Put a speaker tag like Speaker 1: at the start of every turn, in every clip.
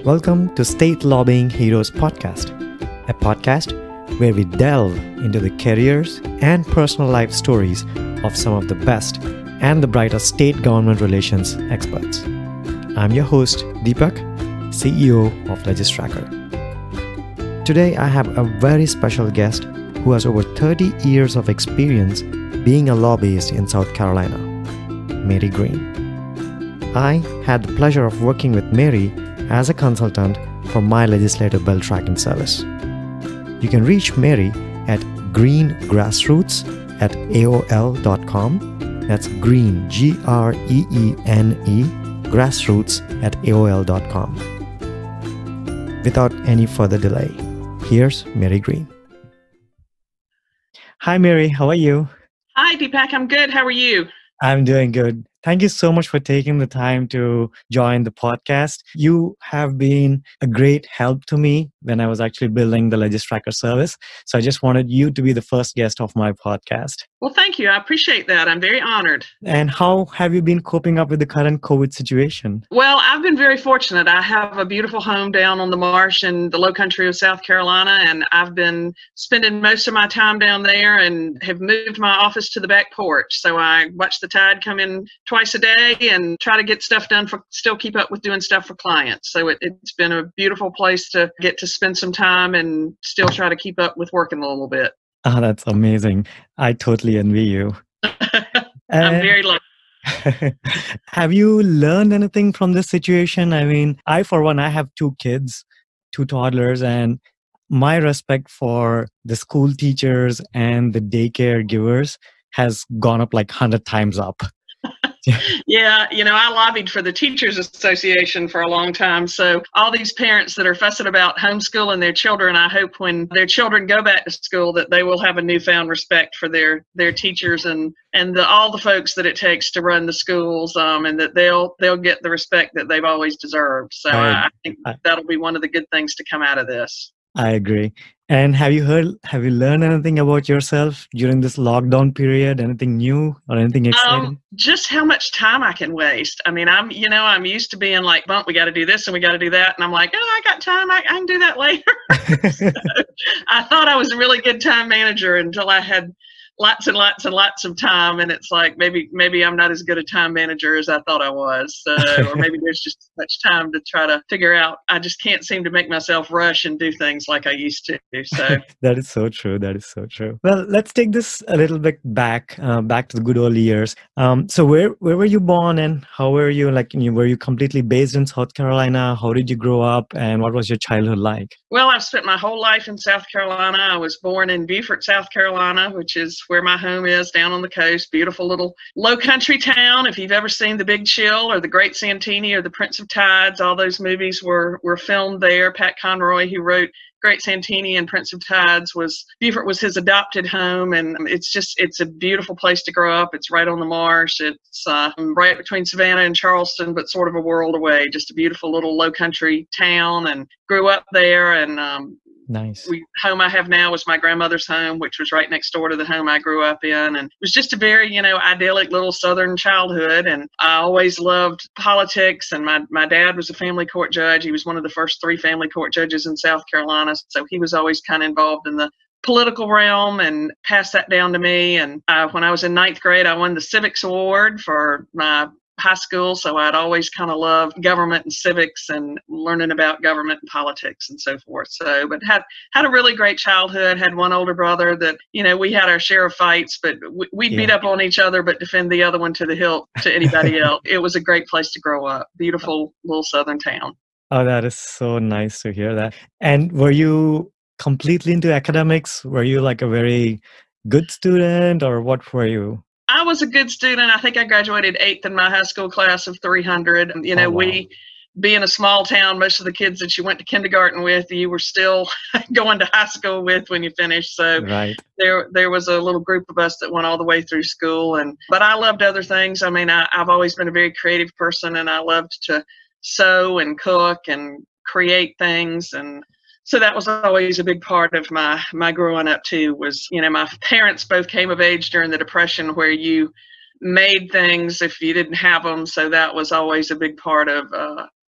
Speaker 1: Welcome to State Lobbying Heroes Podcast, a podcast where we delve into the careers and personal life stories of some of the best and the brightest state government relations experts. I'm your host, Deepak, CEO of Legistracker. Today, I have a very special guest who has over 30 years of experience being a lobbyist in South Carolina, Mary Green. I had the pleasure of working with Mary as a consultant for my legislative bell tracking service. You can reach Mary at greengrassroots@aol.com. That's green, G-R-E-E-N-E, grassroots@aol.com. Without any further delay, here's Mary Green. Hi, Mary. How are you?
Speaker 2: Hi, Deepak. I'm good. How are you?
Speaker 1: I'm doing good. Thank you so much for taking the time to join the podcast. You have been a great help to me when I was actually building the Legistracker service. So I just wanted you to be the first guest of my podcast.
Speaker 2: Well, thank you. I appreciate that. I'm very honored.
Speaker 1: And how have you been coping up with the current COVID situation?
Speaker 2: Well, I've been very fortunate. I have a beautiful home down on the marsh in the low country of South Carolina, and I've been spending most of my time down there and have moved my office to the back porch. So I watch the tide come in twice a day and try to get stuff done still keep up with doing stuff for clients. So it's been a beautiful place to get to spend some time and still try to keep up with working a little bit.
Speaker 1: Oh, that's amazing. I totally envy you.
Speaker 2: I'm very lucky.
Speaker 1: Have you learned anything from this situation? I mean, for one, I have two kids, two toddlers, and my respect for the school teachers and the daycare givers has gone up like 100 times up.
Speaker 2: Yeah, I lobbied for the Teachers Association for a long time. So all these parents that are fussing about homeschooling their children, I hope when their children go back to school that they will have a newfound respect for their teachers and all the folks that it takes to run the schools, and that they'll get the respect that they've always deserved. So I think that'll be one of the good things to come out of this.
Speaker 1: I agree. And have you learned anything about yourself during this lockdown period? Anything new or anything exciting?
Speaker 2: Just how much time I can waste. I mean, I'm used to being like, bump, we got to do this and we got to do that. And I'm like, I got time. I can do that later. So I thought I was a really good time manager until I had lots and lots and lots of time, and it's like maybe I'm not as good a time manager as I thought I was, or maybe there's just too much time to try to figure out. I just can't seem to make myself rush and do things like I used to. So
Speaker 1: that is so true. That is so true. Well, let's take this a little bit back to the good old years. So where were you born, and how were you? Were you completely based in South Carolina? How did you grow up, and what was your childhood like?
Speaker 2: Well, I've spent my whole life in South Carolina. I was born in Beaufort, South Carolina, which is where my home is, down on the coast. Beautiful little low country town. If you've ever seen The Big Chill or The Great Santini or The Prince of Tides, all those movies were filmed there. Pat Conroy, who wrote Great Santini and Prince of Tides, Beaufort was his adopted home, and it's a beautiful place to grow up. It's right on the marsh. It's right between Savannah and Charleston, but sort of a world away. Just a beautiful little low country town, and grew up there. And
Speaker 1: nice.
Speaker 2: Home I have now was my grandmother's home, which was right next door to the home I grew up in. And it was just a very, idyllic little Southern childhood. And I always loved politics. And my dad was a family court judge. He was one of the first 3 family court judges in South Carolina. So he was always kind of involved in the political realm and passed that down to me. And when I was in 9th grade, I won the Civics Award for my high school, so I'd always kind of loved government and civics and learning about government and politics and so forth. So, but had a really great childhood. Had one older brother that, we had our share of fights, but we'd beat up on each other, but defend the other one to the hilt to anybody else. It was a great place to grow up. Beautiful little Southern town.
Speaker 1: Oh, that is so nice to hear that. And were you completely into academics? Were you like a very good student, or what were you?
Speaker 2: I was a good student. I think I graduated 8th in my high school class of 300.
Speaker 1: Oh, wow.
Speaker 2: We, being a small town, most of the kids that you went to kindergarten with, you were still going to high school with when you finished. So
Speaker 1: right.
Speaker 2: There was a little group of us that went all the way through school. But I loved other things. I mean, I've always been a very creative person, and I loved to sew and cook and create things. And so that was always a big part of my growing up too, was, my parents both came of age during the Depression, where you made things if you didn't have them. So that was always a big part of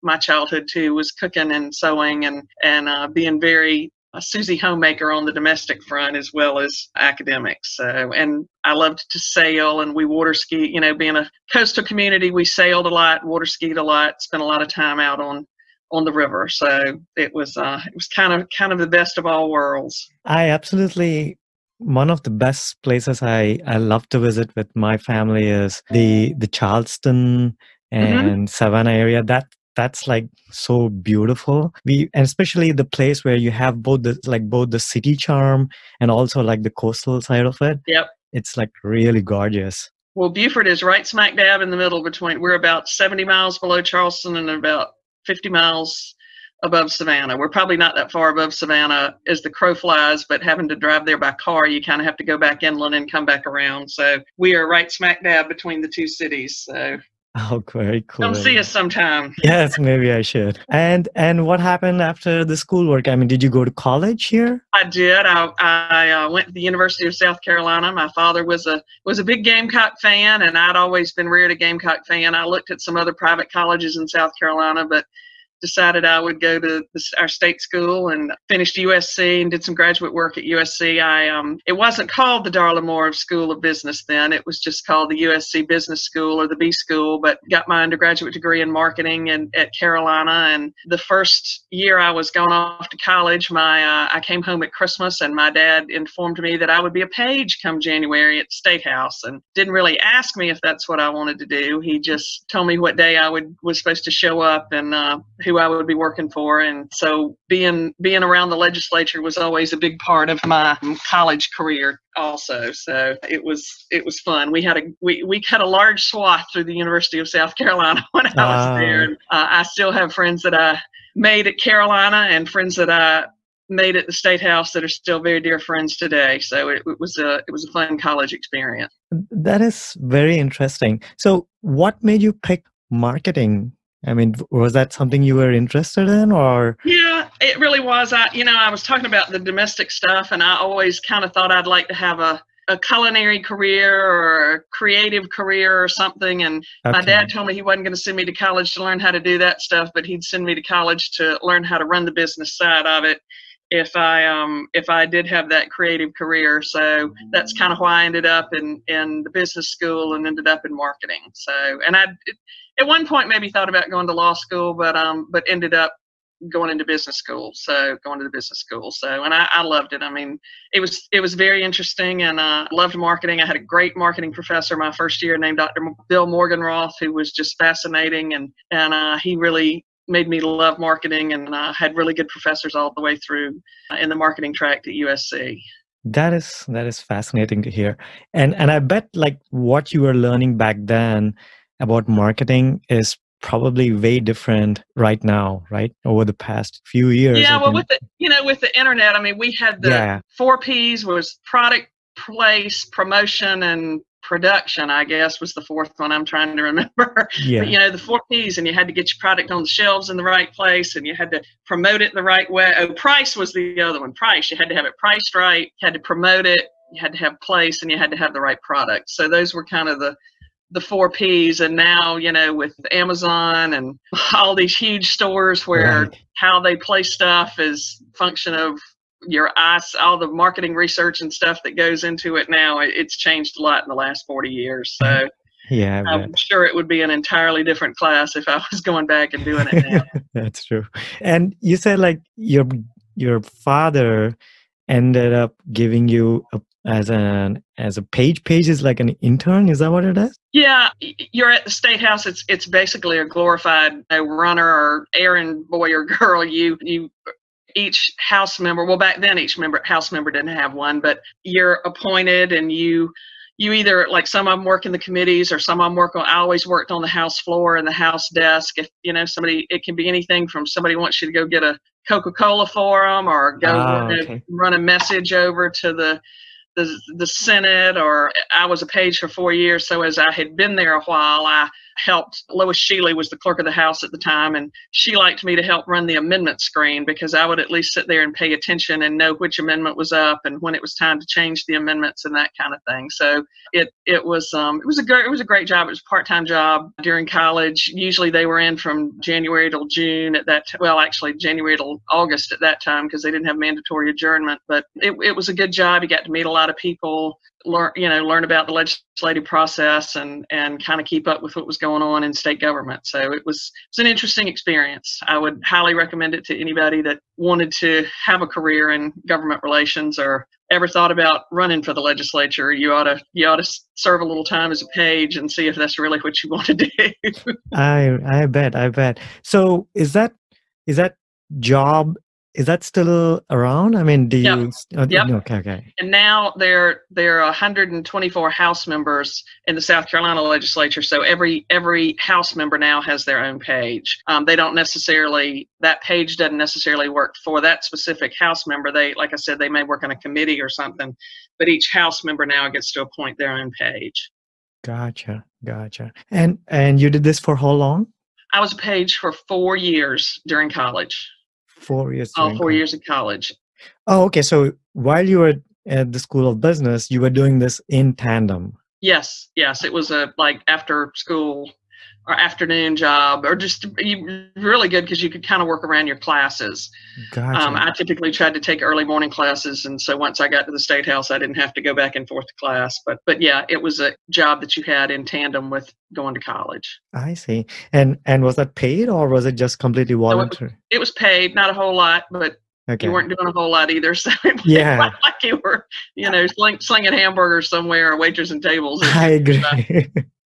Speaker 2: my childhood too, was cooking and sewing and being very a Susie homemaker on the domestic front as well as academics. So, and I loved to sail, and we water ski. You know, being a coastal community, we sailed a lot, water skied a lot, spent a lot of time out on the river. So it was kind of the best of all worlds.
Speaker 1: I absolutely, one of the best places I love to visit with my family is the Charleston and Savannah area. That's like so beautiful. And especially the place where you have both the city charm and also like the coastal side of it.
Speaker 2: Yep.
Speaker 1: It's like really gorgeous.
Speaker 2: Well, Beaufort is right smack dab in the middle between. We're about 70 miles below Charleston and about 50 miles above Savannah. We're probably not that far above Savannah as the crow flies, but having to drive there by car, you kind of have to go back inland and come back around. So we are right smack dab between the two cities. So.
Speaker 1: Oh, very cool.
Speaker 2: Come see us sometime.
Speaker 1: Yes, maybe I should. And what happened after the schoolwork? I mean, did you go to college here?
Speaker 2: I did. I went to the University of South Carolina. My father was a big Gamecock fan, and I'd always been reared a Gamecock fan. I looked at some other private colleges in South Carolina, but decided I would go to our state school and finished USC and did some graduate work at USC. It wasn't called the Darla Moore School of Business then. It was just called the USC Business School or the B School, but got my undergraduate degree in marketing at Carolina. And the first year I was going off to college, I came home at Christmas, and my dad informed me that I would be a page come January at the State House, and didn't really ask me if that's what I wanted to do. He just told me what day I was supposed to show up and who I would be working for. And so being around the legislature was always a big part of my college career also. So it was fun. We cut a large swath through the University of South Carolina when I was there. And, I still have friends that I made at Carolina and friends that I made at the State House that are still very dear friends today. So it was a fun college experience.
Speaker 1: That is very interesting. So what made you pick marketing? I mean, was that something you were interested in, or?
Speaker 2: Yeah, it really was. I was talking about the domestic stuff, and I always kind of thought I'd like to have a culinary career or a creative career or something. And my dad told me he wasn't going to send me to college to learn how to do that stuff, but he'd send me to college to learn how to run the business side of it if I did have that creative career. So that's kind of why I ended up in the business school and ended up in marketing. So, and at one point maybe thought about going to law school, but ended up going into business school. So going to the business school. So, and I loved it. I mean, it was very interesting, and loved marketing. I had a great marketing professor my first year named Dr. Bill Morganroth, who was just fascinating, and he really made me love marketing, and had really good professors all the way through in the marketing track at USC.
Speaker 1: That is fascinating to hear. And I bet like what you were learning back then about marketing is probably way different right now, right? Over the past few years.
Speaker 2: Yeah, well, with the internet, I mean, we had the 4 Ps was product, place, promotion, and production, I guess, was the fourth one I'm trying to remember. Yeah. But, the 4 Ps, and you had to get your product on the shelves in the right place, and you had to promote it the right way. Oh, price was the other one. Price, you had to have it priced right, you had to promote it, you had to have place, and you had to have the right product. So those were kind of the 4 Ps. And now, with Amazon and all these huge stores where how they place stuff is function of your eyes, all the marketing research and stuff that goes into it now, it's changed a lot in the last 40 years. So
Speaker 1: yeah,
Speaker 2: I'm sure it would be an entirely different class if I was going back and doing it now.
Speaker 1: That's true. And you said like your father ended up giving you as a page is like an intern. Is that what it is?
Speaker 2: Yeah, you're at the State House. It's basically a glorified runner or errand boy or girl. You each house member, well, back then each house member didn't have one, but you're appointed, and you either, like, some of them work in the committees, or some of them I always worked on the House floor and the House desk. If somebody, it can be anything from somebody wants you to go get a Coca-Cola for them, or go run a message over to the Senate, or I was a page for 4 years, so as I had been there a while, helped. Lois Shealy was the clerk of the House at the time, and she liked me to help run the amendment screen because I would at least sit there and pay attention and know which amendment was up and when it was time to change the amendments and that kind of thing. So it was a great job. It was a part-time job during college. Usually they were in from January till June actually January till August at that time because they didn't have mandatory adjournment. But it was a good job. You got to meet a lot of people, learn about the legislative process and kind of keep up with what was going on in state government. So it was an interesting experience. I would highly recommend it to anybody that wanted to have a career in government relations or ever thought about running for the legislature. You ought to serve a little time as a page and see if that's really what you want to do.
Speaker 1: I bet. So is that job, is that still around? I mean, do you?
Speaker 2: Yep.
Speaker 1: Okay.
Speaker 2: And now there are 124 House members in the South Carolina legislature. So every House member now has their own page. That page doesn't necessarily work for that specific House member. Like I said, they may work on a committee or something, but each House member now gets to appoint their own page.
Speaker 1: Gotcha. And you did this for how long?
Speaker 2: I was a page for 4 years during college.
Speaker 1: 4 years.
Speaker 2: All 4 years of college.
Speaker 1: Oh, okay. So while you were at the School of Business, you were doing this in tandem.
Speaker 2: Yes. It was a after school or afternoon job, or just really good because you could kind of work around your classes.
Speaker 1: Gotcha.
Speaker 2: I typically tried to take early morning classes, and so once I got to the State House, I didn't have to go back and forth to class. But yeah, it was a job that you had in tandem with going to college.
Speaker 1: I see. And was that paid or was it just completely voluntary?
Speaker 2: No, it was paid, not a whole lot, but
Speaker 1: okay.
Speaker 2: You weren't doing a whole lot either. So it was like you were, slinging hamburgers somewhere or waitress and tables.
Speaker 1: I agree.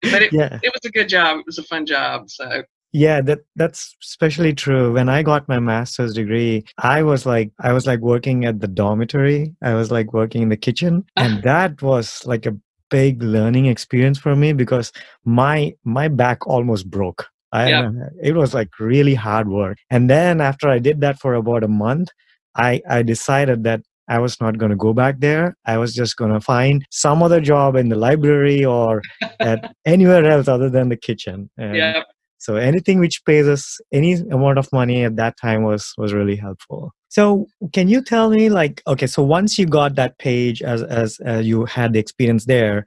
Speaker 2: But it was a good job. It was a fun job. So
Speaker 1: yeah, that's especially true. When I got my master's degree, I was like working at the dormitory. I was like working in the kitchen, and that was like a big learning experience for me because my back almost broke. It was like really hard work. And then after I did that for about a month, I decided that I was not going to go back there. I was just going to find some other job in the library or at anywhere else other than the kitchen. And so anything which pays us any amount of money at that time was really helpful. So can you tell me, so once you got that page as you had the experience there,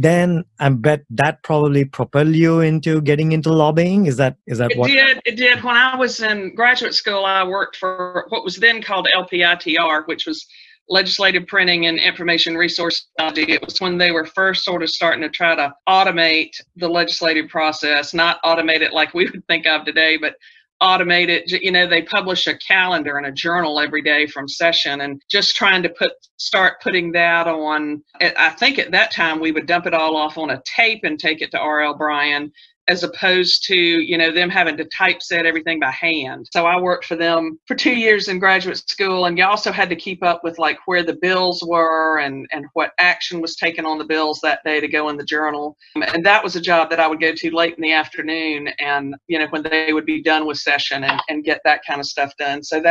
Speaker 1: then I bet that probably propelled you into getting into lobbying. Is that what?
Speaker 2: It did. When I was in graduate school, I worked for what was then called LPITR, which was Legislative Printing and Information Resource Technology. It was when they were first sort of starting to try to automate the legislative process, not automate it like we would think of today, but automate it. They publish a calendar and a journal every day from session, and just trying to start putting that on. I think at that time we would dump it all off on a tape and take it to R.L. Bryan, as opposed to, them having to typeset everything by hand. So I worked for them for 2 years in graduate school, and you also had to keep up with where the bills were and what action was taken on the bills that day to go in the journal. And that was a job that I would go to late in the afternoon and, when they would be done with session and get that kind of stuff done. So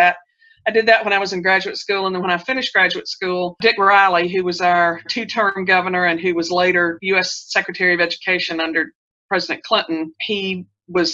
Speaker 2: I did that when I was in graduate school. And then when I finished graduate school, Dick Riley, who was our 2-term governor and who was later U.S. Secretary of Education under President Clinton, he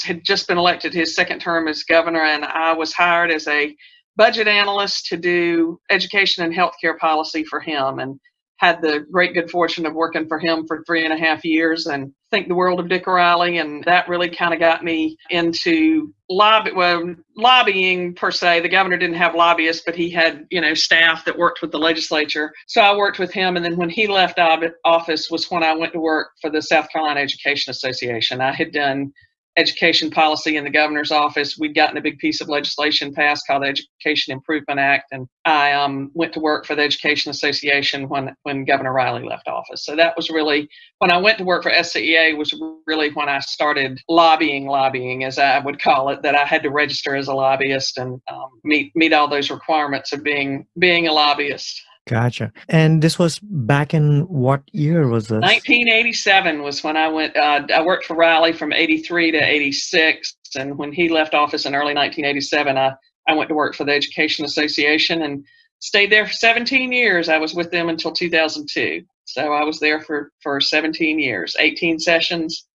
Speaker 2: had just been elected his second term as governor, and I was hired as a budget analyst to do education and healthcare policy for him, and had the great good fortune of working for him for 3.5 years, and think the world of Dick Riley. And that really kind of got me into lobbying per se. The governor didn't have lobbyists, but he had, staff that worked with the legislature. So I worked with him. And then when he left office was when I went to work for the South Carolina Education Association. I had done education policy in the governor's office. We'd gotten a big piece of legislation passed called the Education Improvement Act, and I went to work for the Education Association when Governor Riley left office. So that was really when I went to work for SCEA, was really when I started lobbying, as I would call it, that I had to register as a lobbyist and meet all those requirements of being a lobbyist.
Speaker 1: Gotcha. And this was back in what year was this?
Speaker 2: 1987 was when I went. I worked for Riley from 83 to 86. And when he left office in early 1987, I went to work for the Education Association and stayed there for 17 years. I was with them until 2002. So I was there for 17 years, 18 sessions,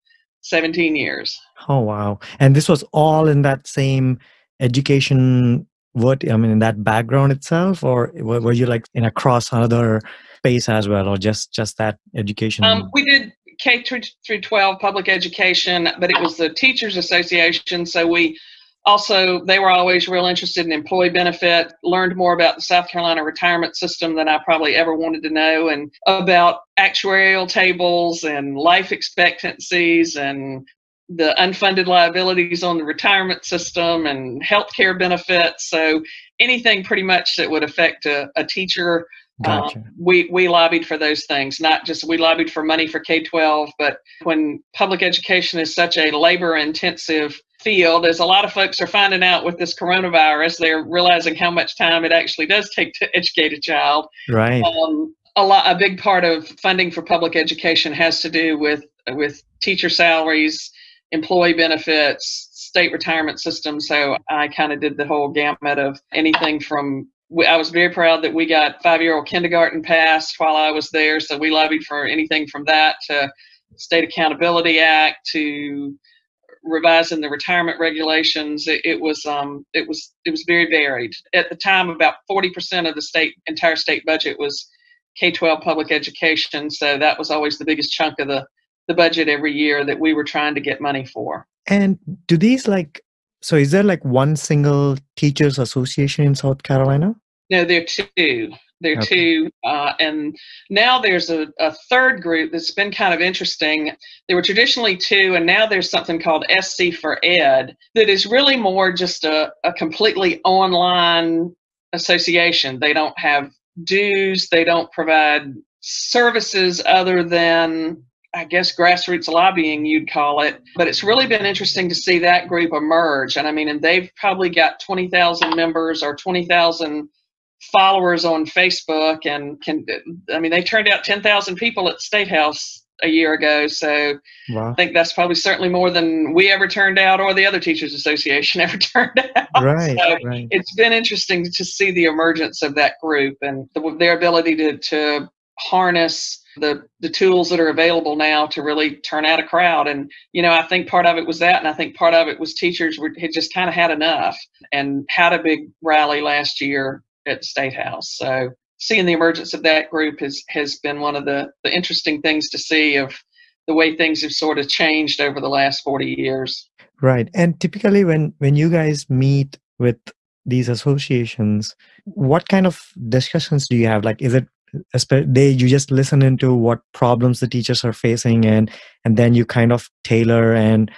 Speaker 2: 17 years.
Speaker 1: Oh, wow. And this was all in that same education, in that background itself, or were you like in across another space as well, or just that education?
Speaker 2: We did K through 12 public education, but it was the Teachers Association. So they were always real interested in employee benefit, learned more about the South Carolina retirement system than I probably ever wanted to know, and about actuarial tables and life expectancies and the unfunded liabilities on the retirement system and healthcare benefits. So anything pretty much that would affect a teacher.
Speaker 1: Gotcha.
Speaker 2: We lobbied for those things, not just we lobbied for money for K-12, but when public education is such a labor-intensive field, as a lot of folks are finding out with this coronavirus, they're realizing how much time it actually does take to educate a child.
Speaker 1: Right.
Speaker 2: A big part of funding for public education has to do with teacher salaries, employee benefits, state retirement system. So I kind of did the whole gamut of anything from, I was very proud that we got 5-year-old kindergarten passed while I was there. So we lobbied for anything from that to State Accountability Act to revising the retirement regulations. It was very varied. At the time, about 40% of the entire state budget was K-12 public education. So that was always the biggest chunk of the budget every year that we were trying to get money for.
Speaker 1: And do these so is there like one single teachers association in South Carolina?
Speaker 2: No, there are two. There are two. And now there's a third group that's been kind of interesting. There were traditionally two, and now there's something called SC for Ed that is really more just a completely online association. They don't have dues. They don't provide services other than, I guess, grassroots lobbying, you'd call it. But it's really been interesting to see that group emerge. And they've probably got 20,000 members or 20,000 followers on Facebook, and they turned out 10,000 people at State House a year ago. So wow. I think that's probably certainly more than we ever turned out or the other Teachers Association ever turned out.
Speaker 1: Right,
Speaker 2: so
Speaker 1: right.
Speaker 2: It's been interesting to see the emergence of that group and their ability to harness the tools that are available now to really turn out a crowd. And, I think part of it was that, and I think part of it was teachers had just kind of had enough and had a big rally last year at the State House. So seeing the emergence of that group has been one of the interesting things to see of the way things have sort of changed over the last 40 years.
Speaker 1: Right. And typically when you guys meet with these associations, what kind of discussions do you have? Like, is it you just listen into what problems the teachers are facing and then you kind of tailor and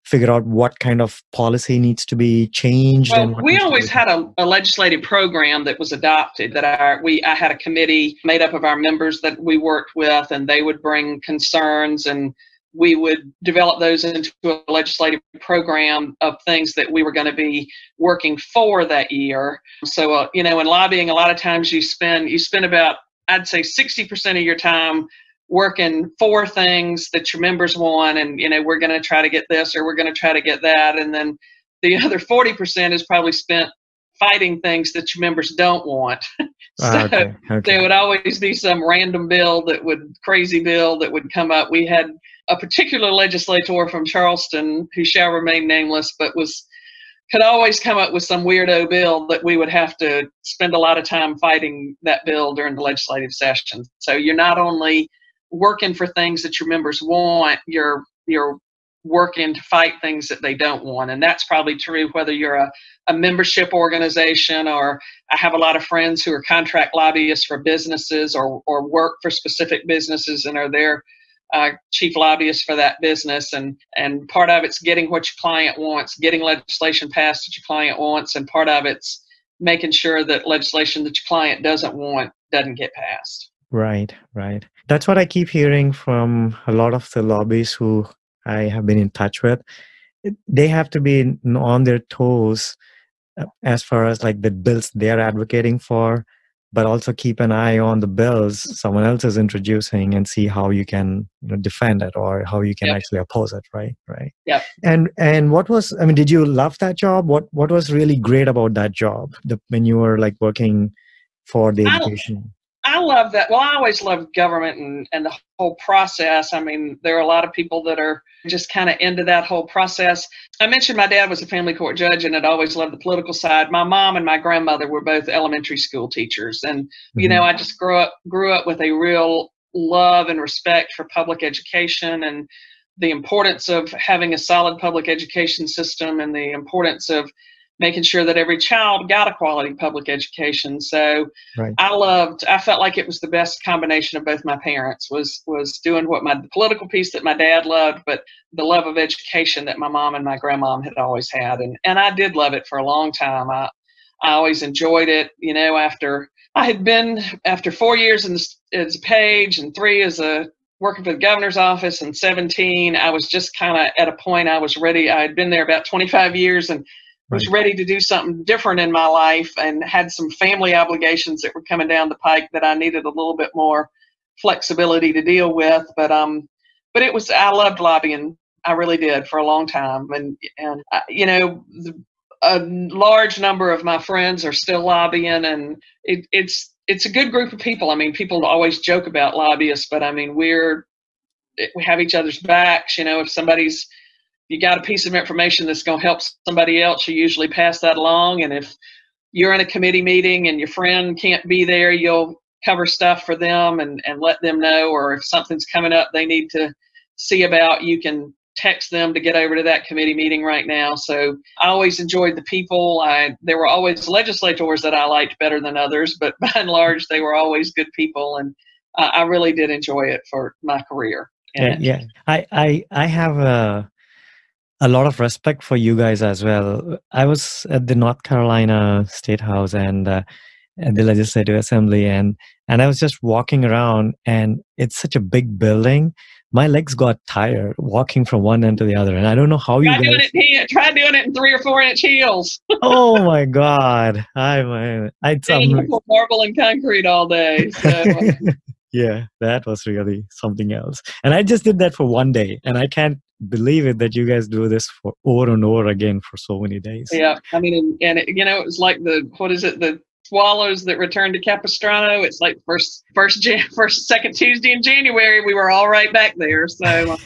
Speaker 1: figure out what kind of policy needs to be changed?
Speaker 2: Well, we always had a legislative program that was adopted that I had a committee made up of our members that we worked with, and they would bring concerns and we would develop those into a legislative program of things that we were going to be working for that year. So, in lobbying, a lot of times you spend about, I'd say 60% of your time working for things that your members want, and we're going to try to get this or we're going to try to get that, and then the other 40% is probably spent fighting things that your members don't want. Okay. There would always be some random crazy bill that would come up. We had a particular legislator from Charleston who shall remain nameless, but could always come up with some weirdo bill that we would have to spend a lot of time fighting that bill during the legislative session. So you're not only working for things that your members want, you're working to fight things that they don't want. And that's probably true whether you're a membership organization, or I have a lot of friends who are contract lobbyists for businesses or work for specific businesses and are their chief lobbyists for that business. And part of it's getting what your client wants, getting legislation passed that your client wants, and part of it's making sure that legislation that your client doesn't want doesn't get passed.
Speaker 1: Right. That's what I keep hearing from a lot of the lobbyists who I have been in touch with. They have to be on their toes as far as like the bills they're advocating for, but also keep an eye on the bills someone else is introducing and see how you can defend it or how you can actually oppose it. Right.
Speaker 2: Yeah.
Speaker 1: And what was, did you love that job? What was really great about that job when you were like working for the education?
Speaker 2: I love that. Well, I always loved government and the whole process. I mean, there are a lot of people that are just kind of into that whole process. I mentioned my dad was a family court judge and had always loved the political side. My mom and my grandmother were both elementary school teachers. And, you know, I just grew up with a real love and respect for public education and the importance of having a solid public education system and the importance of making sure that every child got a quality public education. So I felt like it was the best combination of both my parents was doing the political piece that my dad loved, but the love of education that my mom and my grandmom had always had. And I did love it for a long time. I always enjoyed it. You know, after 4 years as a page and 3 as a working for the governor's office and 17, I was just kind of at a point I was ready. I had been there about 25 years and was ready to do something different in my life and had some family obligations that were coming down the pike that I needed a little bit more flexibility to deal with. But I loved lobbying. I really did for a long time. And you know, a large number of my friends are still lobbying, and it's a good group of people. I mean, people always joke about lobbyists, but I mean, we have each other's backs. You know, if you got a piece of information that's going to help somebody else, you usually pass that along. And if you're in a committee meeting and your friend can't be there, you'll cover stuff for them and let them know. Or if something's coming up they need to see about, you can text them to get over to that committee meeting right now. So I always enjoyed the people. There were always legislators that I liked better than others, but by and large, they were always good people. And I really did enjoy it for my career.
Speaker 1: Yeah. I have a lot of respect for you guys as well. I was at the North Carolina State House and at the Legislative Assembly, and I was just walking around, and it's such a big building. My legs got tired walking from one end to the other, and I don't know how
Speaker 2: try doing it in 3 or 4 inch heels.
Speaker 1: Oh my God! I'd
Speaker 2: marble and concrete all day. So.
Speaker 1: Yeah, that was really something else. And I just did that for one day, and I can't believe it that you guys do this for over and over again for so many days.
Speaker 2: Yeah, I mean, you know, it was like the swallows that returned to Capistrano. It's like second Tuesday in January, we were all right back there. So,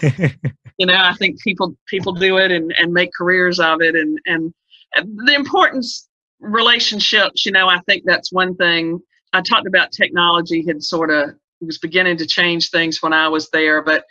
Speaker 2: you know, I think people do it and make careers of it, and the importance relationships. You know, I think that's one thing. I talked about technology was beginning to change things when I was there, but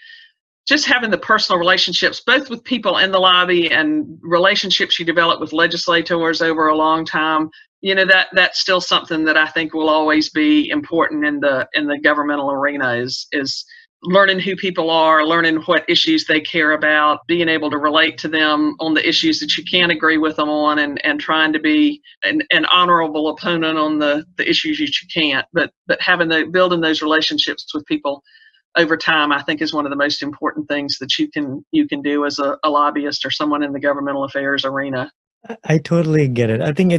Speaker 2: just having the personal relationships, both with people in the lobby and relationships you develop with legislators over a long time, you know, that's still something that I think will always be important in the governmental arena is learning who people are, learning what issues they care about, being able to relate to them on the issues that you can't agree with them on, and trying to be an honorable opponent on the issues that you can't. But building those relationships with people over time, I think, is one of the most important things that you can do as a lobbyist or someone in the governmental affairs arena.
Speaker 1: I totally get it. I think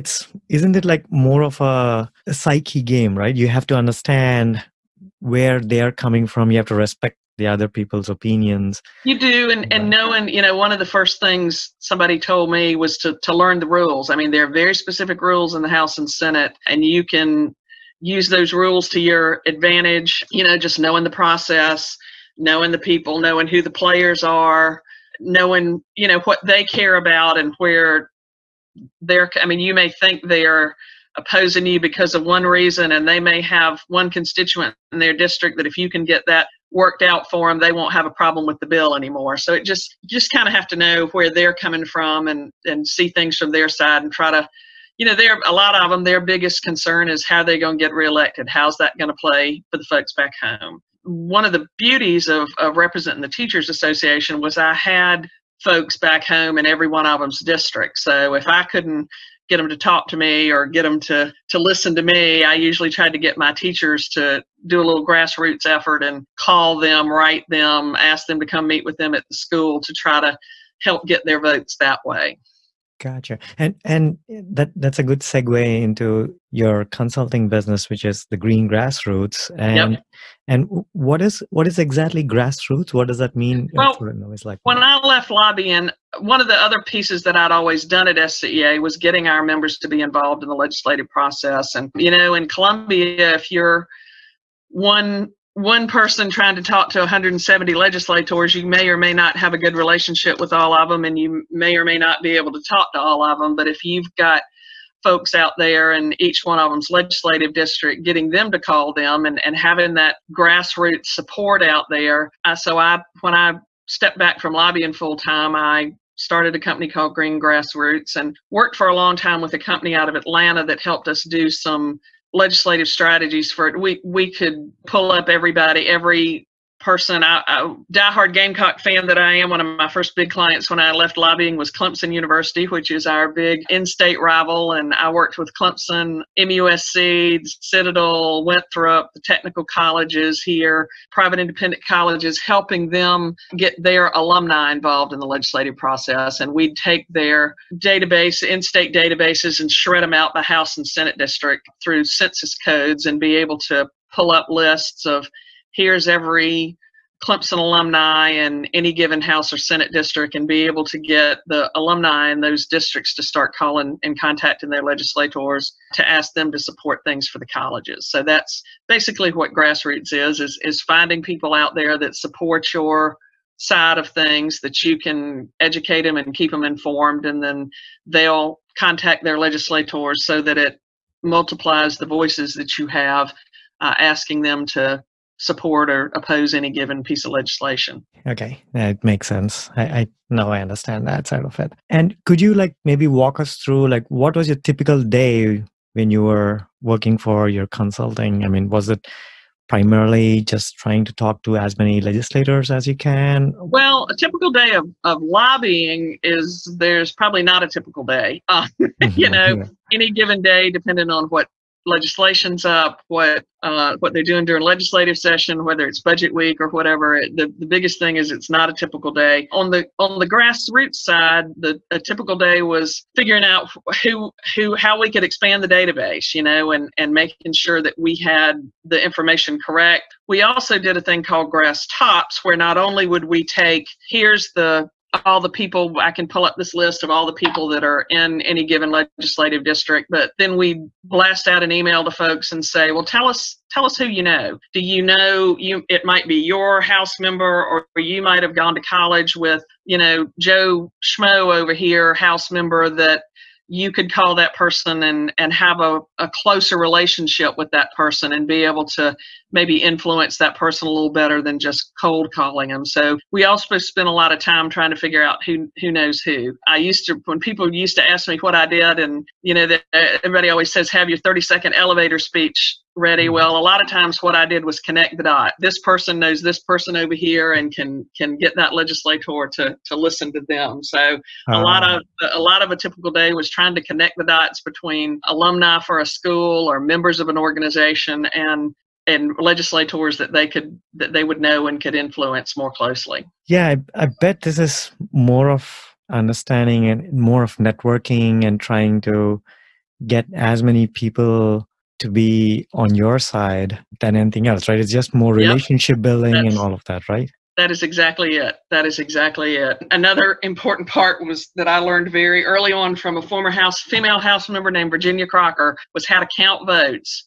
Speaker 1: isn't it like more of a psyche game, right? You have to understand where they're coming from. You have to respect the other people's opinions.
Speaker 2: You do, and knowing, you know, one of the first things somebody told me was to learn the rules. I mean, there are very specific rules in the House and Senate, and you can use those rules to your advantage, you know, just knowing the process, knowing the people, knowing who the players are, knowing, you know, what they care about and where you may think they're opposing you because of one reason, and they may have one constituent in their district that if you can get that worked out for them, they won't have a problem with the bill anymore. So you just kind of have to know where they're coming from and see things from their side and try to, you know, a lot of them, their biggest concern is how they're going to get reelected. How's that going to play for the folks back home? One of the beauties of representing the Teachers Association was I had folks back home in every one of them's district. So if I couldn't get them to talk to me or get them to listen to me, I usually tried to get my teachers to do a little grassroots effort and call them, write them, ask them to come meet with them at the school to try to help get their votes that way.
Speaker 1: Gotcha. And that's a good segue into your consulting business, which is the Green Grassroots. And what is exactly grassroots? What does that mean?
Speaker 2: Well, when I left lobbying, one of the other pieces that I'd always done at SCEA was getting our members to be involved in the legislative process. And, you know, in Columbia, if you're one person trying to talk to 170 legislators, you may or may not have a good relationship with all of them, and you may or may not be able to talk to all of them. But if you've got folks out there in each one of them's legislative district, getting them to call them and having that grassroots support out there. When I stepped back from lobbying full time, I started a company called Green Grassroots and worked for a long time with a company out of Atlanta that helped us do some legislative strategies for it. We could pull up every person. I diehard Gamecock fan that I am. One of my first big clients when I left lobbying was Clemson University, which is our big in-state rival. And I worked with Clemson, MUSC, Citadel, Winthrop, the technical colleges here, private independent colleges, helping them get their alumni involved in the legislative process. And we'd take their database, in-state databases, and shred them out by House and Senate district through census codes and be able to pull up lists of here's every Clemson alumni in any given House or Senate district, and be able to get the alumni in those districts to start calling and contacting their legislators to ask them to support things for the colleges. So that's basically what grassroots is finding people out there that support your side of things, that you can educate them and keep them informed, and then they'll contact their legislators so that it multiplies the voices that you have, asking them to support or oppose any given piece of legislation.
Speaker 1: Okay, it makes sense. I now I understand that side of it. And could you maybe walk us through what was your typical day when you were working for your consulting? I mean, was it primarily just trying to talk to as many legislators as you can?
Speaker 2: Well, a typical day of lobbying there's probably not a typical day. Any given day, depending on what legislation's up, what they're doing during legislative session, whether it's budget week or whatever. The biggest thing is it's not a typical day. On the grassroots side, a typical day was figuring out how we could expand the database, and making sure that we had the information correct. We also did a thing called Grass Tops, where not only would we take, here's all the people, I can pull up this list of all the people that are in any given legislative district, but then we blast out an email to folks and say, well, tell us who you know. Do you know it might be your House member, or you might have gone to college with, Joe Schmo over here, House member, that you could call that person and have a closer relationship with that person and be able to maybe influence that person a little better than just cold calling them. So we also spent a lot of time trying to figure out who knows who. When people used to ask me what I did, and everybody always says, have your 30-second elevator speech ready. Well, a lot of times what I did was connect the dot. This person knows this person over here and can get that legislator to listen to them. So a lot of a typical day was trying to connect the dots between alumni for a school or members of an organization and legislators that they would know and could influence more closely.
Speaker 1: Yeah, I bet this is more of understanding and more of networking and trying to get as many people to be on your side than anything else, right? It's just more relationship building and all of that, right?
Speaker 2: That is exactly it. Another important part was that I learned very early on from a former female House member named Virginia Crocker, was how to count votes.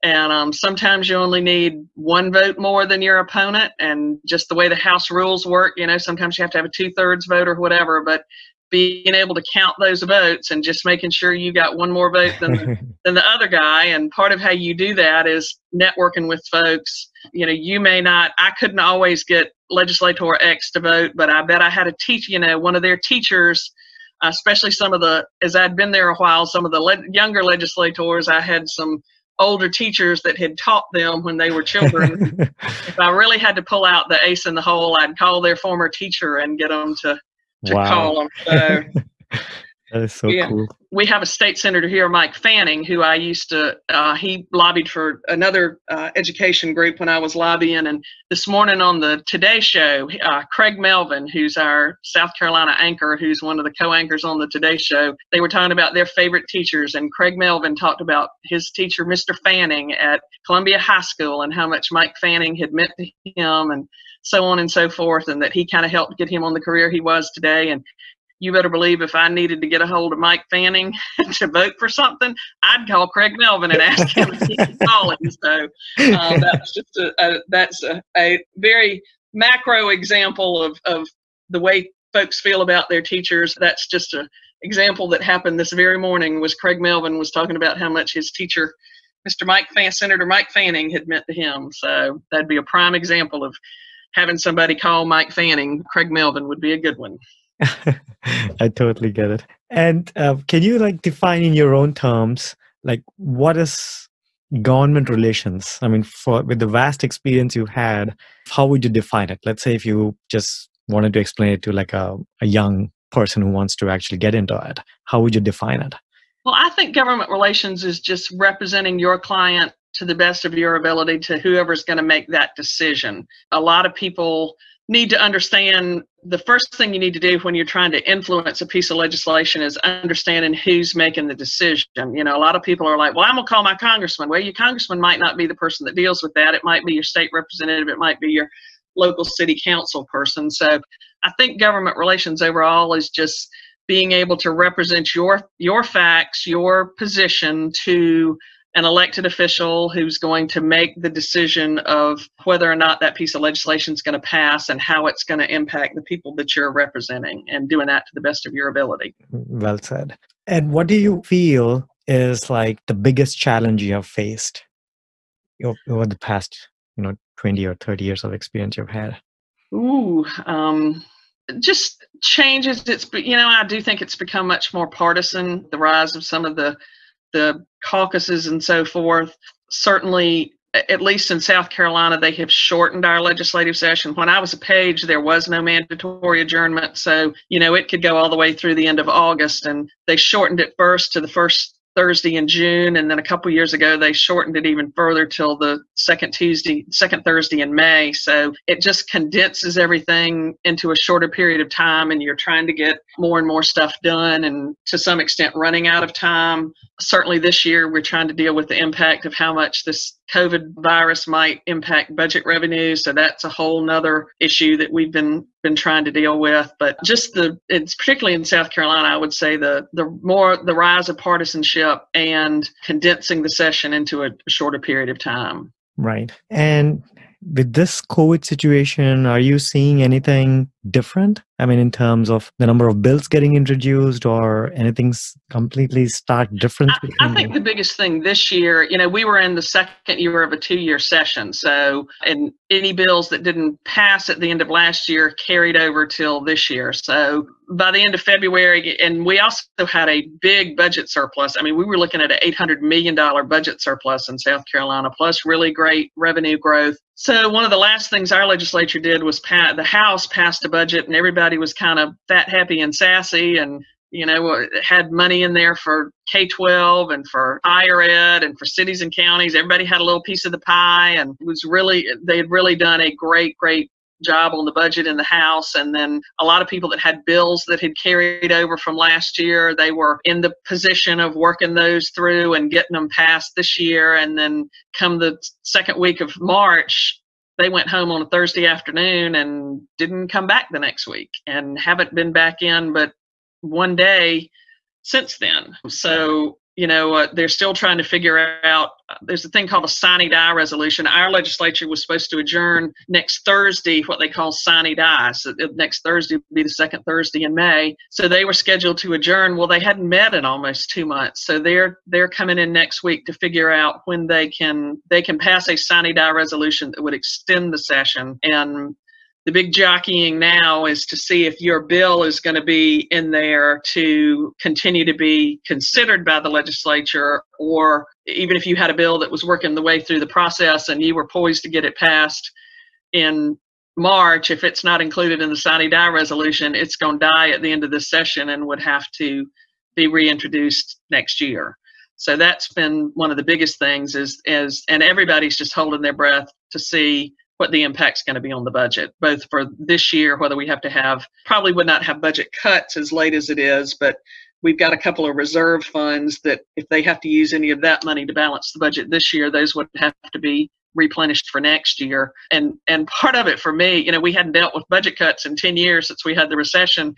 Speaker 2: And sometimes you only need one vote more than your opponent, and just the way the House rules work, sometimes you have to have a 2/3 vote or whatever, but being able to count those votes and just making sure you got one more vote than the other guy. And part of how you do that is networking with folks. I couldn't always get legislator X to vote, but I bet I had one of their teachers, especially as I'd been there a while, some of the younger legislators, I had some older teachers that had taught them when they were children. If I really had to pull out the ace in the hole, I'd call their former teacher and get them to call them. So
Speaker 1: that is so cool.
Speaker 2: We have a state senator here, Mike Fanning, who I used to, he lobbied for another education group when I was lobbying. And this morning on the Today Show, Craig Melvin, who's our South Carolina anchor, who's one of the co-anchors on the Today Show, they were talking about their favorite teachers. And Craig Melvin talked about his teacher, Mr. Fanning, at Columbia High School, and how much Mike Fanning had meant to him, and so on and so forth, and that he kind of helped get him on the career he was today. And you better believe if I needed to get a hold of Mike Fanning to vote for something, I'd call Craig Melvin and ask him if he could call him. So that's just a very macro example of the way folks feel about their teachers. That's just an example that happened this very morning. Was Craig Melvin was talking about how much his teacher, Senator Mike Fanning, had meant to him. So that'd be a prime example of having somebody call Mike Fanning. Craig Melvin would be a good one.
Speaker 1: I totally get it. And can you define in your own terms, what is government relations? I mean, with the vast experience you had, how would you define it? Let's say if you just wanted to explain it to a young person who wants to actually get into it, how would you define it?
Speaker 2: Well, I think government relations is just representing your client to the best of your ability to whoever's going to make that decision. A lot of people need to understand the first thing you need to do when you're trying to influence a piece of legislation is understanding who's making the decision. A lot of people are like, well, I'm going to call my congressman. Well, your congressman might not be the person that deals with that. It might be your state representative. It might be your local city council person. So I think government relations overall is just being able to represent your facts, your position to an elected official who's going to make the decision of whether or not that piece of legislation is going to pass and how it's going to impact the people that you're representing, and doing that to the best of your ability.
Speaker 1: Well said. And what do you feel is the biggest challenge you have faced over the past 20 or 30 years of experience you've had?
Speaker 2: Just changes. I do think it's become much more partisan. The rise of some of the caucuses and so forth. Certainly, at least in South Carolina, they have shortened our legislative session. When I was a page, there was no mandatory adjournment. So, it could go all the way through the end of August. And they shortened it first to the first Thursday in June. And then a couple years ago, they shortened it even further till the second Thursday in May. So it just condenses everything into a shorter period of time. And you're trying to get more and more stuff done, and to some extent running out of time. Certainly this year, we're trying to deal with the impact of how much this COVID virus might impact budget revenue. So that's a whole nother issue that we've been trying to deal with. But it's particularly in South Carolina, I would say the rise of partisanship and condensing the session into a shorter period of time.
Speaker 1: Right. And with this COVID situation, are you seeing anything different? I mean, in terms of the number of bills getting introduced, or anything's completely stark different?
Speaker 2: I think the biggest thing this year, we were in the second year of a 2-year session. So, and any bills that didn't pass at the end of last year carried over till this year. So by the end of February, and we also had a big budget surplus. I mean, we were looking at an $800 million budget surplus in South Carolina, plus really great revenue growth. So one of the last things our legislature did was the House passed a budget, and everybody was kind of fat, happy, and sassy, and had money in there for K-12 and for higher ed and for cities and counties. Everybody had a little piece of the pie, and they had really done a great job on the budget in the House. And then a lot of people that had bills that had carried over from last year, they were in the position of working those through and getting them passed this year. And then come the second week of March, they went home on a Thursday afternoon and didn't come back the next week, and haven't been back in but one day since then. So, they're still trying to figure out, there's a thing called a sine die resolution. Our legislature was supposed to adjourn next Thursday, what they call sine die. So next Thursday would be the second Thursday in May. So they were scheduled to adjourn. Well, they hadn't met in almost 2 months. So they're coming in next week to figure out when they can pass a sine die resolution that would extend the session. And the big jockeying now is to see if your bill is going to be in there to continue to be considered by the legislature, or even if you had a bill that was working the way through the process and you were poised to get it passed in March, if it's not included in the sine die resolution, it's going to die at the end of this session and would have to be reintroduced next year. So that's been one of the biggest things and everybody's just holding their breath to see what the impact's going to be on the budget, both for this year, whether we have to probably would not have budget cuts as late as it is, but we've got a couple of reserve funds that if they have to use any of that money to balance the budget this year, those would have to be replenished for next year. And part of it for me, we hadn't dealt with budget cuts in 10 years since we had the recession.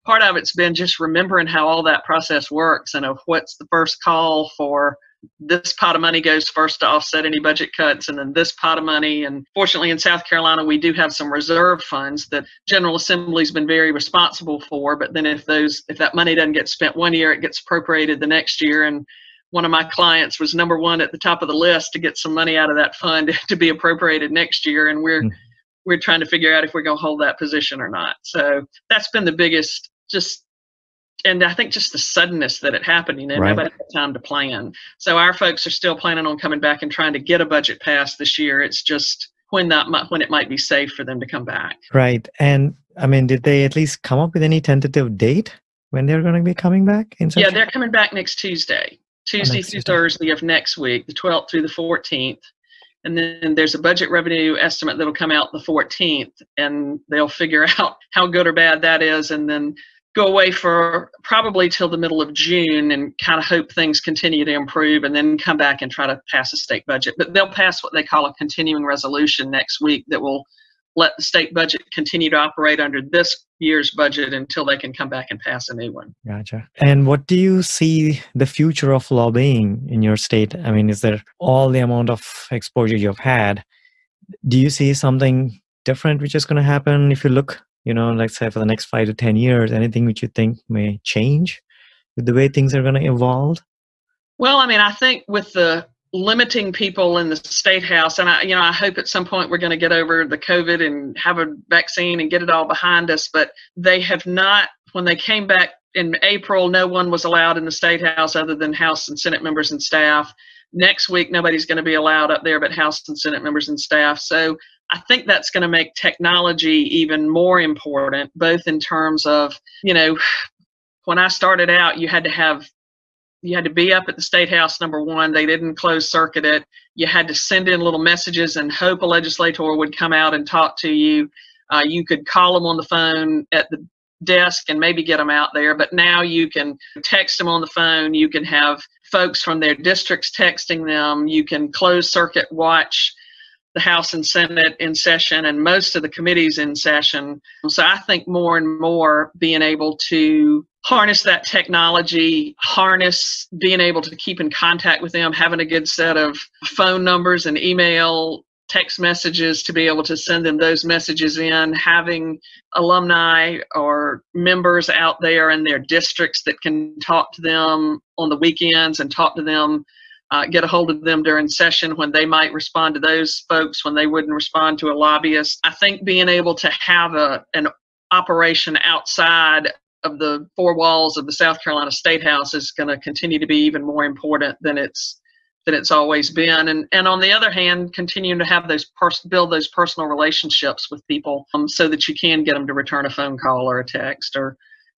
Speaker 2: part of it's been just remembering how all that process works and of what's the first call for this pot of money goes first to offset any budget cuts, and then this pot of money. And fortunately in South Carolina, we do have some reserve funds that General Assembly's been very responsible for. But then if that money doesn't get spent one year, it gets appropriated the next year. And one of my clients was number one at the top of the list to get some money out of that fund to be appropriated next year. And we're trying to figure out if we're going to hold that position or not. So that's been the biggest, and I think just the suddenness that it happened,
Speaker 1: Right.
Speaker 2: Nobody had time to plan. So our folks are still planning on coming back and trying to get a budget passed this year. It's just when it might be safe for them to come back.
Speaker 1: Right. And I mean, did they at least come up with any tentative date when they're going to be coming back?
Speaker 2: Yeah, they're coming back next Tuesday through
Speaker 1: Tuesday.
Speaker 2: Thursday of next week, the 12th through the 14th. And then there's a budget revenue estimate that'll come out the 14th, and they'll figure out how good or bad that is, and then go away for probably till the middle of June and kind of hope things continue to improve, and then come back and try to pass a state budget. But they'll pass what they call a continuing resolution next week that will let the state budget continue to operate under this year's budget until they can come back and pass a new one.
Speaker 1: Gotcha. And what do you see the future of lobbying in your state? I mean, is there all the amount of exposure you've had? Do you see something different which is going to happen if you look, let's say for the next 5 to 10 years, anything which you think may change with the way things are going to evolve?
Speaker 2: Well, I mean, I think with the limiting people in the state house, and I hope at some point we're going to get over the COVID and have a vaccine and get it all behind us, but they have not. When they came back in April, no one was allowed in the state house other than House and Senate members and staff. Next week, nobody's going to be allowed up there but House and Senate members and staff. So I think that's going to make technology even more important, both in terms of, when I started out, you had to be up at the State House, number one. They didn't close circuit it. You had to send in little messages and hope a legislator would come out and talk to you. You could call them on the phone at the desk and maybe get them out there. But now you can text them on the phone. You can have folks from their districts texting them. You can close circuit watch the House and Senate in session and most of the committees in session. So I think more and more being able to harness that technology, harness being able to keep in contact with them, having a good set of phone numbers and email, text messages to be able to send them those messages in, having alumni or members out there in their districts that can talk to them on the weekends and talk to them, get a hold of them during session when they might respond to those folks when they wouldn't respond to a lobbyist. I think being able to have an operation outside of the four walls of the South Carolina State House is going to continue to be even more important than it's always been. And on the other hand, continuing to have build those personal relationships with people so that you can get them to return a phone call or a text or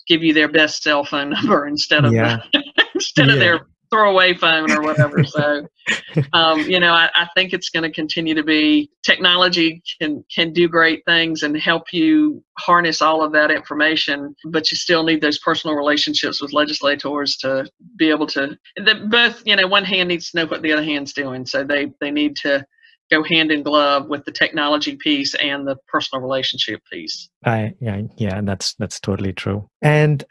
Speaker 2: give you their best cell phone number instead of of their throwaway phone or whatever. So, I think it's going to continue to be technology can do great things and help you harness all of that information, but you still need those personal relationships with legislators to be able to, both, one hand needs to know what the other hand's doing. So they need to go hand in glove with the technology piece and the personal relationship piece. That's totally true. And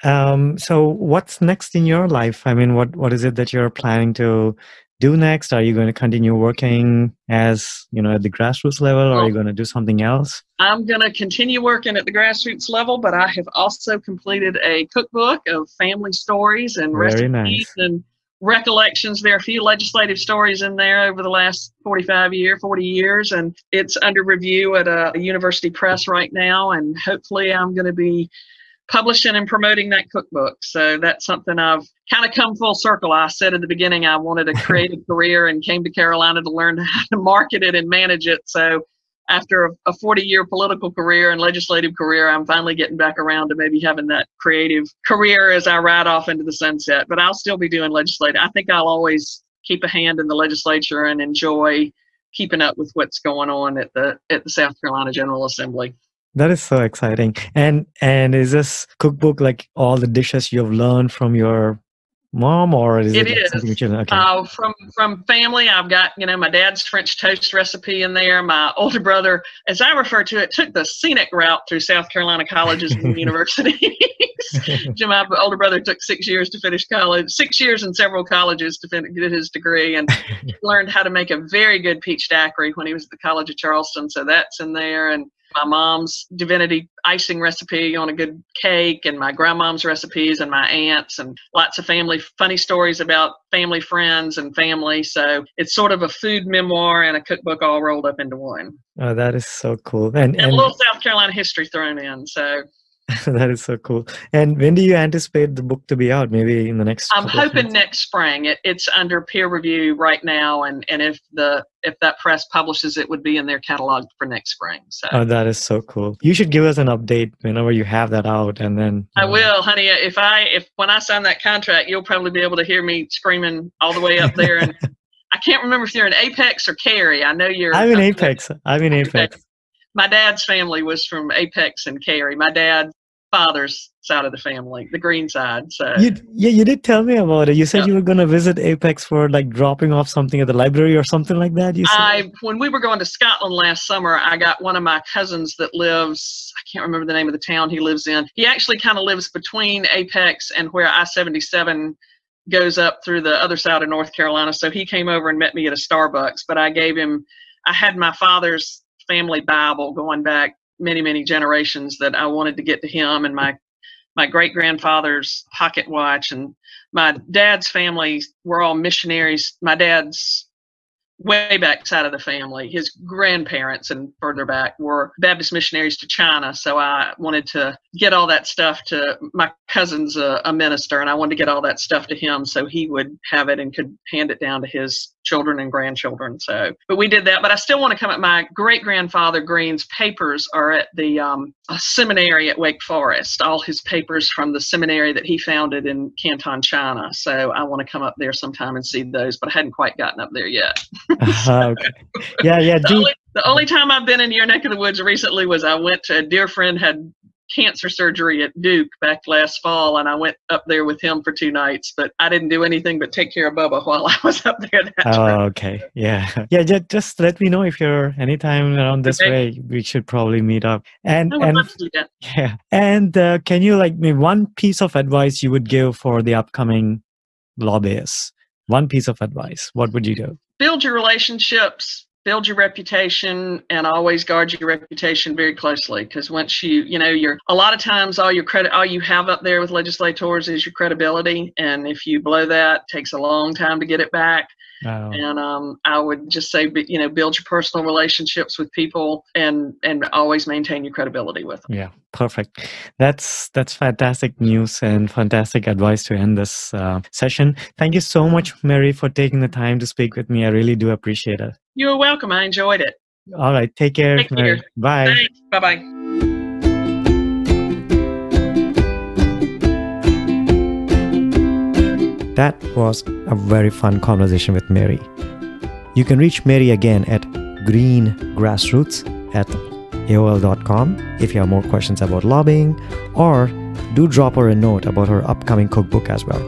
Speaker 2: so what's next in your life? I mean, what is it that you're planning to do next? Are you going to continue working as, at the grassroots level, or are you going to do something else? I'm going to continue working at the grassroots level, but I have also completed a cookbook of family stories and recipes and recollections. There are a few legislative stories in there over the last 40 years, and it's under review at a university press right now, and hopefully I'm going to be publishing and promoting that cookbook. So that's something I've kind of come full circle. I said at the beginning I wanted a creative career and came to Carolina to learn how to market it and manage it. So after a 40-year political career and legislative career, I'm finally getting back around to maybe having that creative career as I ride off into the sunset. But I'll still be doing legislative. I think I'll always keep a hand in the legislature and enjoy keeping up with what's going on at the South Carolina General Assembly. That is so exciting. And is this cookbook like all the dishes you've learned from your
Speaker 1: mom, or is
Speaker 2: It
Speaker 1: it like something
Speaker 2: is.
Speaker 1: which you okay?
Speaker 2: From family, I've got, my dad's French toast recipe in there. My older brother, as I refer to it, took the scenic route through South Carolina colleges and universities. My older brother took 6 years to finish college, 6 years in several colleges to get his degree, and learned how to make a very good peach daiquiri when he was at the College of Charleston. So that's in there. And my mom's divinity icing recipe on a good cake, and my grandmom's recipes, and my aunts, and lots of family funny stories about family friends and family. So it's sort of a food memoir and a cookbook all rolled up into one.
Speaker 1: Oh, that is so cool.
Speaker 2: And a little South Carolina history thrown in. So
Speaker 1: that is so cool. And when do you anticipate the book to be out? Maybe in the next?
Speaker 2: I'm hoping next spring. It's under peer review right now, and if that press publishes it, would be in their catalog for next spring. So.
Speaker 1: Oh, that is so cool. You should give us an update whenever you have that out, and then
Speaker 2: I will, honey. If when I sign that contract, you'll probably be able to hear me screaming all the way up there. And I can't remember if you're in Apex or Cary. I know you're.
Speaker 1: I'm in Apex. I'm in Apex.
Speaker 2: My dad's family was from Apex and Cary. My dad's father's side of the family, the Green side. So
Speaker 1: you did tell me about it. You said you were going to visit Apex for like dropping off something at the library or something like that. You said?
Speaker 2: When we were going to Scotland last summer, I got one of my cousins that lives, I can't remember the name of the town he lives in. He actually kind of lives between Apex and where I-77 goes up through the other side of North Carolina. So he came over and met me at a Starbucks, but I had my father's family Bible going back many, many generations that I wanted to get to him, and my great-grandfather's pocket watch, and my dad's family were all missionaries. My dad's way back side of the family, his grandparents and further back were Baptist missionaries to China. So I wanted to get all that stuff to my cousin's a minister, and I wanted to get all that stuff to him so he would have it and could hand it down to his children and grandchildren. So, but we did that. But I still want to come at my great-grandfather Green's papers are at the seminary at Wake Forest. All his papers from the seminary that he founded in Canton, China. So I want to come up there sometime and see those, but I hadn't quite gotten up there yet.
Speaker 1: Okay. Yeah.
Speaker 2: The only time I've been in your neck of the woods recently was I went to a dear friend had cancer surgery at Duke back last fall, and I went up there with him for 2 nights, but I didn't do anything but take care of Bubba while I was up there.
Speaker 1: Okay. Yeah. Just let me know if you're anytime around this way. We should probably meet up. And
Speaker 2: love to do that.
Speaker 1: Yeah. And can you maybe one piece of advice you would give for the upcoming lobbyists? One piece of advice. What would you do? Build
Speaker 2: your relationships. Build your reputation, and always guard your reputation very closely, because once you're a lot of times all you have up there with legislators is your credibility, and if you blow that, it takes a long time to get it back. And I would just say, build your personal relationships with people, and always maintain your credibility with them.
Speaker 1: Yeah, perfect. That's fantastic news and fantastic advice to end this session. Thank you so much, Mary, for taking the time to speak with me. I really do appreciate it.
Speaker 2: You're welcome. I enjoyed it.
Speaker 1: All right. Take care.
Speaker 2: Take care.
Speaker 1: Bye.
Speaker 2: Thanks. Bye-bye.
Speaker 1: That was a very fun conversation with Mary. You can reach Mary again at greengrassroots@aol.com if you have more questions about lobbying, or do drop her a note about her upcoming cookbook as well.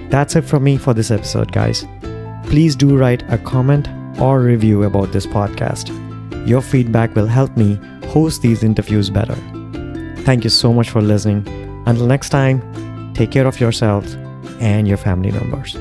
Speaker 1: That's it from me for this episode, guys. Please do write a comment or review about this podcast. Your feedback will help me host these interviews better. Thank you so much for listening. Until next time, take care of yourselves and your family members.